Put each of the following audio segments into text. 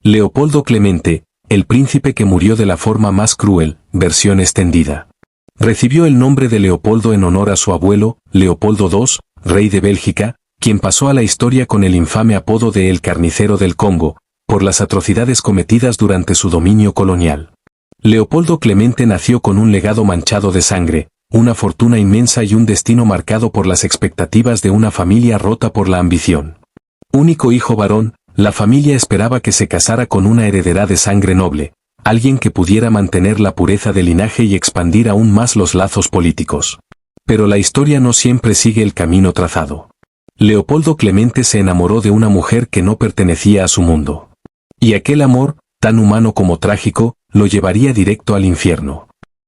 Leopoldo Clemente, el príncipe que murió de la forma más cruel, versión extendida. Recibió el nombre de Leopoldo en honor a su abuelo, Leopoldo II, rey de Bélgica, quien pasó a la historia con el infame apodo de El Carnicero del Congo, por las atrocidades cometidas durante su dominio colonial. Leopoldo Clemente nació con un legado manchado de sangre, una fortuna inmensa y un destino marcado por las expectativas de una familia rota por la ambición. Único hijo varón, la familia esperaba que se casara con una heredera de sangre noble, alguien que pudiera mantener la pureza del linaje y expandir aún más los lazos políticos. Pero la historia no siempre sigue el camino trazado. Leopoldo Clemente se enamoró de una mujer que no pertenecía a su mundo. Y aquel amor, tan humano como trágico, lo llevaría directo al infierno.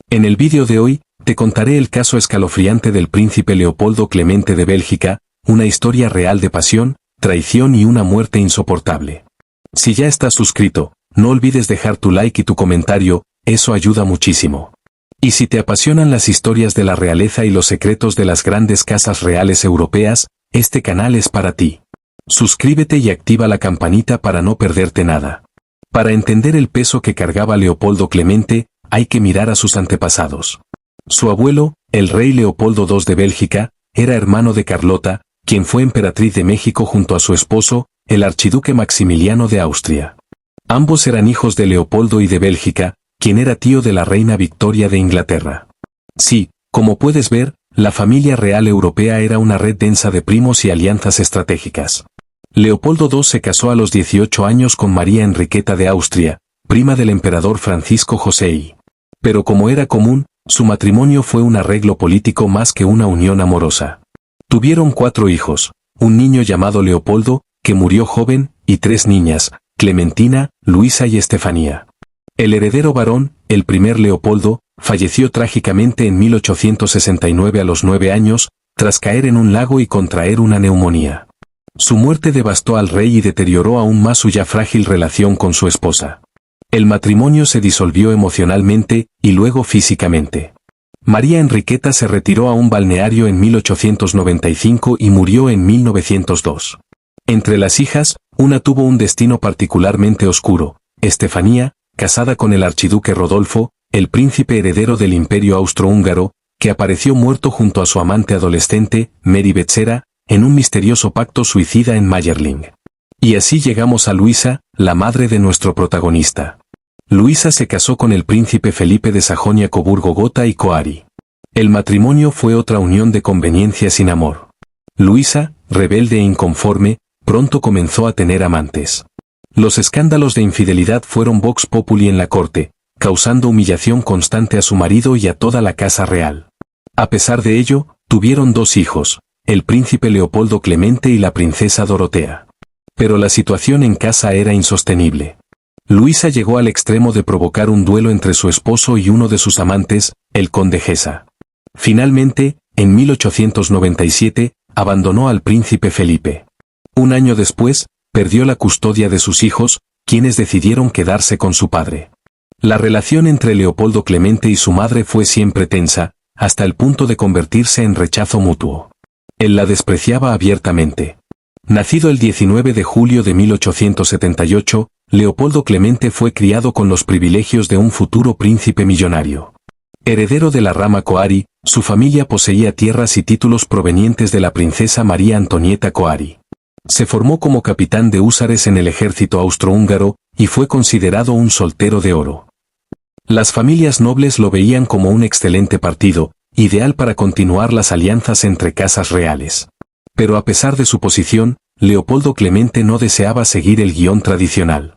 En el vídeo de hoy, te contaré el caso escalofriante del príncipe Leopoldo Clemente de Bélgica, una historia real de pasión, traición y una muerte insoportable. Si ya estás suscrito, no olvides dejar tu like y tu comentario, eso ayuda muchísimo. Y si te apasionan las historias de la realeza y los secretos de las grandes casas reales europeas, este canal es para ti. Suscríbete y activa la campanita para no perderte nada. Para entender el peso que cargaba Leopoldo Clemente, hay que mirar a sus antepasados. Su abuelo, el rey Leopoldo II de Bélgica, era hermano de Carlota, quien fue emperatriz de México junto a su esposo, el archiduque Maximiliano de Austria. Ambos eran hijos de Leopoldo I de Bélgica, quien era tío de la reina Victoria de Inglaterra. Sí, como puedes ver, la familia real europea era una red densa de primos y alianzas estratégicas. Leopoldo II se casó a los 18 años con María Enriqueta de Austria, prima del emperador Francisco José I. Pero como era común, su matrimonio fue un arreglo político más que una unión amorosa. Tuvieron 4 hijos, un niño llamado Leopoldo, que murió joven, y 3 niñas, Clementina, Luisa y Estefanía. El heredero varón, el primer Leopoldo, falleció trágicamente en 1869 a los 9 años, tras caer en un lago y contraer una neumonía. Su muerte devastó al rey y deterioró aún más su ya frágil relación con su esposa. El matrimonio se disolvió emocionalmente, y luego físicamente. María Enriqueta se retiró a un balneario en 1895 y murió en 1902. Entre las hijas, una tuvo un destino particularmente oscuro, Estefanía, casada con el archiduque Rodolfo, el príncipe heredero del imperio austrohúngaro, que apareció muerto junto a su amante adolescente, Mary Betzera, en un misterioso pacto suicida en Mayerling. Y así llegamos a Luisa, la madre de nuestro protagonista. Luisa se casó con el príncipe Felipe de Sajonia-Coburgo-Gotha y Coari. El matrimonio fue otra unión de conveniencia sin amor. Luisa, rebelde e inconforme, pronto comenzó a tener amantes. Los escándalos de infidelidad fueron vox populi en la corte, causando humillación constante a su marido y a toda la casa real. A pesar de ello, tuvieron 2 hijos, el príncipe Leopoldo Clemente y la princesa Dorotea. Pero la situación en casa era insostenible. Luisa llegó al extremo de provocar un duelo entre su esposo y uno de sus amantes, el conde Gesa. Finalmente, en 1897, abandonó al príncipe Felipe. Un año después, perdió la custodia de sus hijos, quienes decidieron quedarse con su padre. La relación entre Leopoldo Clemente y su madre fue siempre tensa, hasta el punto de convertirse en rechazo mutuo. Él la despreciaba abiertamente. Nacido el 19 de julio de 1878, Leopoldo Clemente fue criado con los privilegios de un futuro príncipe millonario. Heredero de la rama Coari, su familia poseía tierras y títulos provenientes de la princesa María Antonieta Coari. Se formó como capitán de húsares en el ejército austrohúngaro, y fue considerado un soltero de oro. Las familias nobles lo veían como un excelente partido, ideal para continuar las alianzas entre casas reales. Pero a pesar de su posición, Leopoldo Clemente no deseaba seguir el guión tradicional.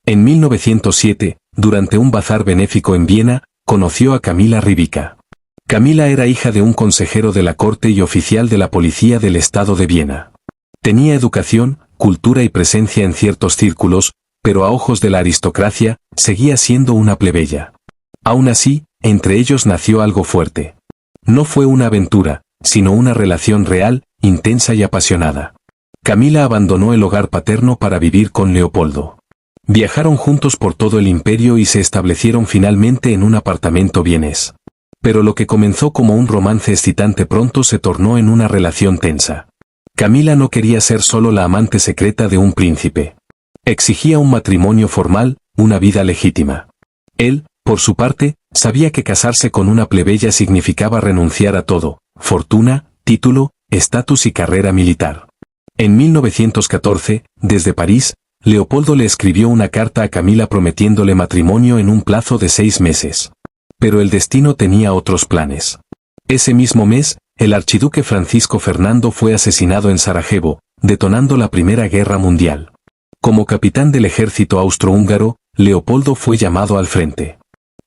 En 1907, durante un bazar benéfico en Viena, conoció a Camila Ribica. Camila era hija de un consejero de la corte y oficial de la policía del estado de Viena. Tenía educación, cultura y presencia en ciertos círculos, pero a ojos de la aristocracia, seguía siendo una plebeya. Aún así, entre ellos nació algo fuerte. No fue una aventura, sino una relación real, intensa y apasionada. Camila abandonó el hogar paterno para vivir con Leopoldo. Viajaron juntos por todo el imperio y se establecieron finalmente en un apartamento vienés. Pero lo que comenzó como un romance excitante pronto se tornó en una relación tensa. Camila no quería ser solo la amante secreta de un príncipe. Exigía un matrimonio formal, una vida legítima. Él, por su parte, sabía que casarse con una plebeya significaba renunciar a todo: fortuna, título, estatus y carrera militar. En 1914, desde París, Leopoldo le escribió una carta a Camila prometiéndole matrimonio en un plazo de 6 meses. Pero el destino tenía otros planes. Ese mismo mes, el archiduque Francisco Fernando fue asesinado en Sarajevo, detonando la Primera Guerra Mundial. Como capitán del ejército austrohúngaro, Leopoldo fue llamado al frente.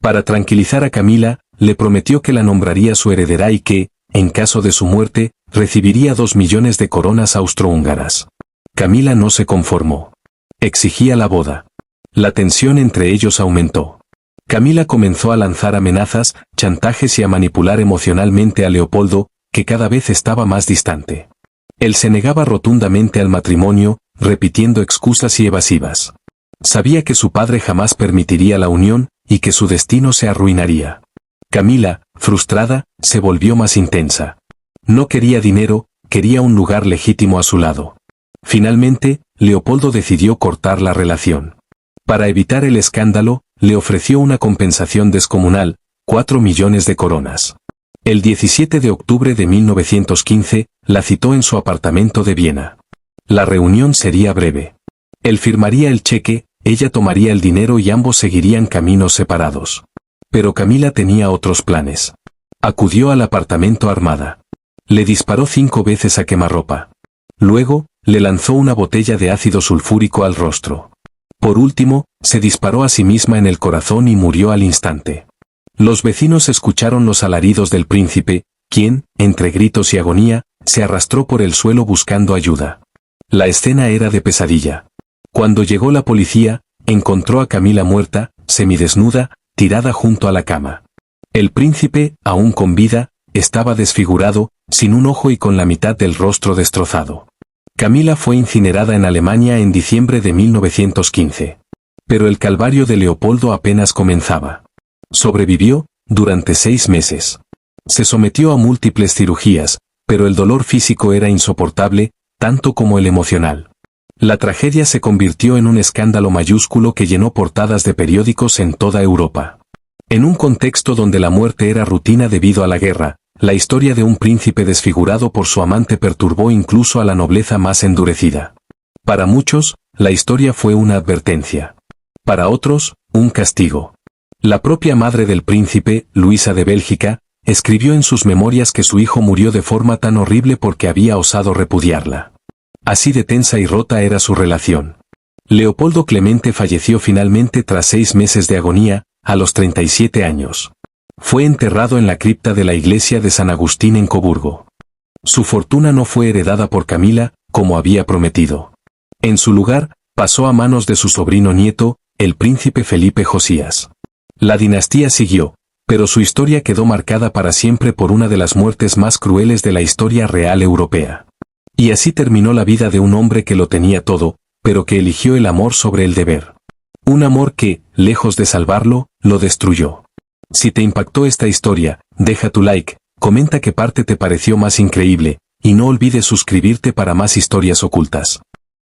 Para tranquilizar a Camila, le prometió que la nombraría su heredera y que, en caso de su muerte, recibiría 2 millones de coronas austrohúngaras. Camila no se conformó. Exigía la boda. La tensión entre ellos aumentó. Camila comenzó a lanzar amenazas, chantajes y a manipular emocionalmente a Leopoldo, que cada vez estaba más distante. Él se negaba rotundamente al matrimonio, repitiendo excusas y evasivas. Sabía que su padre jamás permitiría la unión, y que su destino se arruinaría. Camila, frustrada, se volvió más intensa. No quería dinero, quería un lugar legítimo a su lado. Finalmente, Leopoldo decidió cortar la relación. Para evitar el escándalo, le ofreció una compensación descomunal: 4 millones de coronas. El 17 de octubre de 1915, la citó en su apartamento de Viena. La reunión sería breve. Él firmaría el cheque, ella tomaría el dinero y ambos seguirían caminos separados. Pero Camila tenía otros planes. Acudió al apartamento armada. Le disparó 5 veces a quemarropa. Luego, le lanzó una botella de ácido sulfúrico al rostro. Por último, se disparó a sí misma en el corazón y murió al instante. Los vecinos escucharon los alaridos del príncipe, quien, entre gritos y agonía, se arrastró por el suelo buscando ayuda. La escena era de pesadilla. Cuando llegó la policía, encontró a Camila muerta, semidesnuda, tirada junto a la cama. El príncipe, aún con vida, estaba desfigurado, sin un ojo y con la mitad del rostro destrozado. Camila fue incinerada en Alemania en diciembre de 1915. Pero el calvario de Leopoldo apenas comenzaba. Sobrevivió, durante 6 meses. Se sometió a múltiples cirugías, pero el dolor físico era insoportable, tanto como el emocional. La tragedia se convirtió en un escándalo mayúsculo que llenó portadas de periódicos en toda Europa. En un contexto donde la muerte era rutina debido a la guerra, la historia de un príncipe desfigurado por su amante perturbó incluso a la nobleza más endurecida. Para muchos, la historia fue una advertencia. Para otros, un castigo. La propia madre del príncipe, Luisa de Bélgica, escribió en sus memorias que su hijo murió de forma tan horrible porque había osado repudiarla. Así de tensa y rota era su relación. Leopoldo Clemente falleció finalmente tras 6 meses de agonía, a los 37 años. Fue enterrado en la cripta de la iglesia de San Agustín en Coburgo. Su fortuna no fue heredada por Camila, como había prometido. En su lugar, pasó a manos de su sobrino nieto, el príncipe Felipe Josías. La dinastía siguió, pero su historia quedó marcada para siempre por una de las muertes más crueles de la historia real europea. Y así terminó la vida de un hombre que lo tenía todo, pero que eligió el amor sobre el deber. Un amor que, lejos de salvarlo, lo destruyó. Si te impactó esta historia, deja tu like, comenta qué parte te pareció más increíble, y no olvides suscribirte para más historias ocultas.